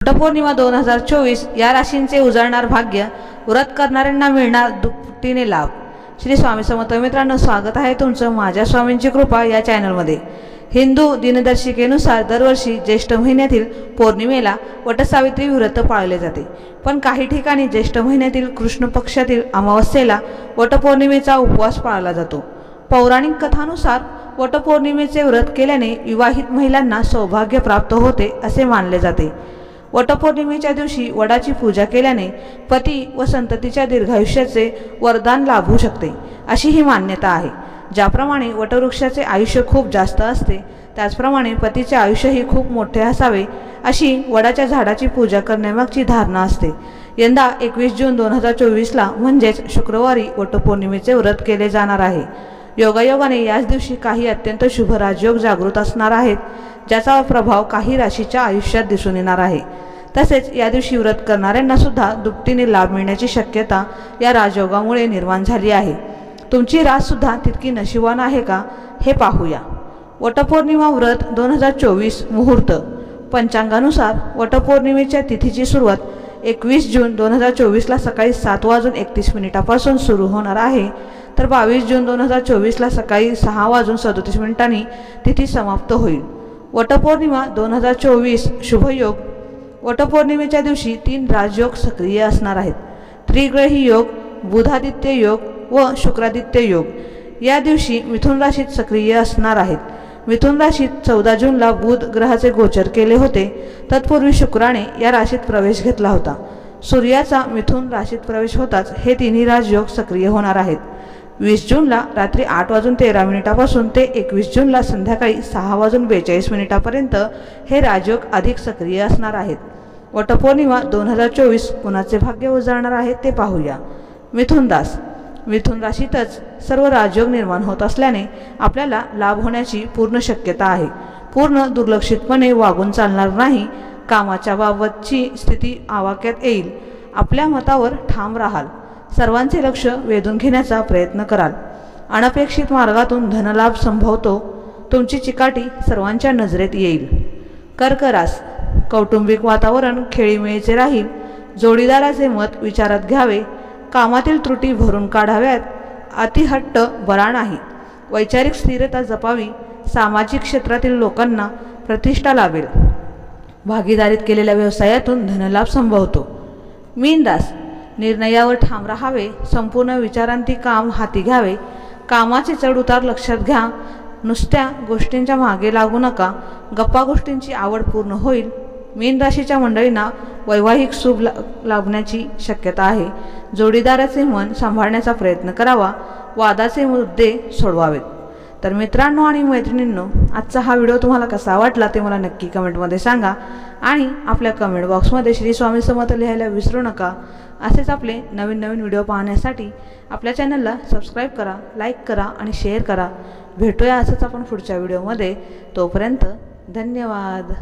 वटपौर्णिमा 2024 या राशींचे उजळणार भाग्य, व्रत करणाऱ्यांना मिळणार दुपटीने लाभ। श्री स्वामी समर्थ मित्रांनो, स्वागत आहे तुमचं माझ्या स्वामींची कृपा या चॅनलमध्ये। हिंदू दिनदर्शिकेनुसार दरवर्षी ज्येष्ठ महिन्यातील पौर्णिमेला वटसावित्री व्रत पाळले जाते, पण काही ठिकाणी ज्येष्ठ महिन्यातील कृष्ण पक्षातील अमावस्येला वटपौर्णिमेचा उपवास पाळला जातो। पौराणिक कथानुसार वटपौर्णिमेचे व्रत केल्याने विवाहित महिलांना सौभाग्य प्राप्त होते असे मानले जाते। वटपौर्णिमेच्या दिवशी वडाची पूजा केल्याने पती व संततीच्या दीर्घायुष्याचे वरदान लाभू शकते अशी ही मान्यता आहे। ज्याप्रमाणे वटवृक्षाचे आयुष्य खूप जास्त असते, त्याचप्रमाणे पतीचे आयुष्यही खूप मोठे असावे अशी वडाच्या झाडाची पूजा करण्यामागची धारणा असते। यंदा 21 जून 2024ला म्हणजेच शुक्रवारी वटपौर्णिमेचे व्रत केले जाणार आहे। योगायोगाने याच दिवशी काही अत्यंत शुभ राजयोग जागृत असणार आहेत, ज्याचा प्रभाव काही राशीच्या आयुष्यात दिसून येणार आहे। तसेच या दिवशी व्रत करणाऱ्यांना सुद्धा दुपटीने लाभ मिळण्याची शक्यता या राजयोगामुळे निर्माण झाली आहे। तुमची रास सुद्धा तितकी नशिबान आहे का हे पाहूया। वटपौर्णिमा व्रत 2024 मुहूर्त। पंचांगानुसार वटपौर्णिमेच्या तिथीची सुरुवात 21 जून 2024ला सकाळी 7:31 सुरू होणार आहे, तर 22 जून 2024ला सकाळी 6:37 तिथी समाप्त होईल। वटपौर्णिमा 2024 शुभयोग। वटपौर्णिमेच्या दिवशी 3 राजयोग सक्रिय असणार आहेत। त्रिग्रही योग, बुधादित्य योग व शुक्रादित्य योग या दिवशी मिथुन राशीत सक्रिय असणार आहेत। मिथुन राशीत 14 जूनला बुध ग्रहाचे गोचर केले होते, तत्पूर्वी शुक्राने या राशीत प्रवेश घेतला होता। सूर्याचा मिथुन राशीत प्रवेश होताच हे तिन्ही राजयोग सक्रिय होणार आहेत। 20 जूनला रात्री 8:13 ते 21 जूनला संध्याकाळी 6:42 हे राजयोग अधिक सक्रिय असणार आहेत। वटपौर्णिमा 2024 कुणाचे भाग्य उजळणार आहे ते पाहूया। मिथुन रास। मिथुन राशीतच सर्व राजयोग निर्माण होत असल्याने आपल्याला लाभ होण्याची पूर्ण शक्यता आहे। पूर्ण दुर्लक्षितपणे वागून चालणार नाही। कामाच्या बाबतची स्थिती आवाक्यात येईल। आपल्या मतावर ठाम राहाल। सर्वांचे लक्ष वेधून घेण्याचा प्रयत्न कराल। अनपेक्षित मार्गातून धनलाभ संभवतो। तुमची चिकाटी सर्वांच्या नजरेत येईल। कर्क रास। कौटुंबिक वातावरण खेळीमेळीचे राहील। जोडीदाराचे मत विचारात घ्यावे। कामातील त्रुटी भरून काढाव्यात। अतिहट्ट बरा नाही। वैचारिक स्थिरता जपावी। सामाजिक क्षेत्रातील लोकांना प्रतिष्ठा लाभेल। भागीदारीत केलेल्या व्यवसायातून धनलाभ संभवतो। मीन रास। निर्णयावर ठाम राहावे। संपूर्ण विचारांती काम हाती घ्यावे। कामाचे चढउतार लक्षात घ्या। नुसत्या गोष्टींच्या मागे लागू नका। गप्पा गोष्टींची आवड पूर्ण होईल। मीन राशीच्या मंडळींना वैवाहिक शुभ लाभण्याची शक्यता आहे। जोडीदाराचे मन सांभाळण्याचा प्रयत्न करावा। वादाचे मुद्दे सोडवावेत। तर मित्रांनो आणि मैत्रिणींनो, आजचा हा व्हिडिओ तुम्हाला कसा वाटला ते मला नक्की कमेंटमध्ये सांगा आणि आपल्या कमेंट बॉक्समध्ये श्री स्वामी समर्थ लिहायला विसरू नका। असेच आपले नवीन व्हिडिओ पाहण्यासाठी आपल्या चॅनलला सबस्क्राईब करा, लाईक करा आणि शेअर करा। भेटूया असंच आपण पुढच्या व्हिडिओमध्ये। तोपर्यंत धन्यवाद।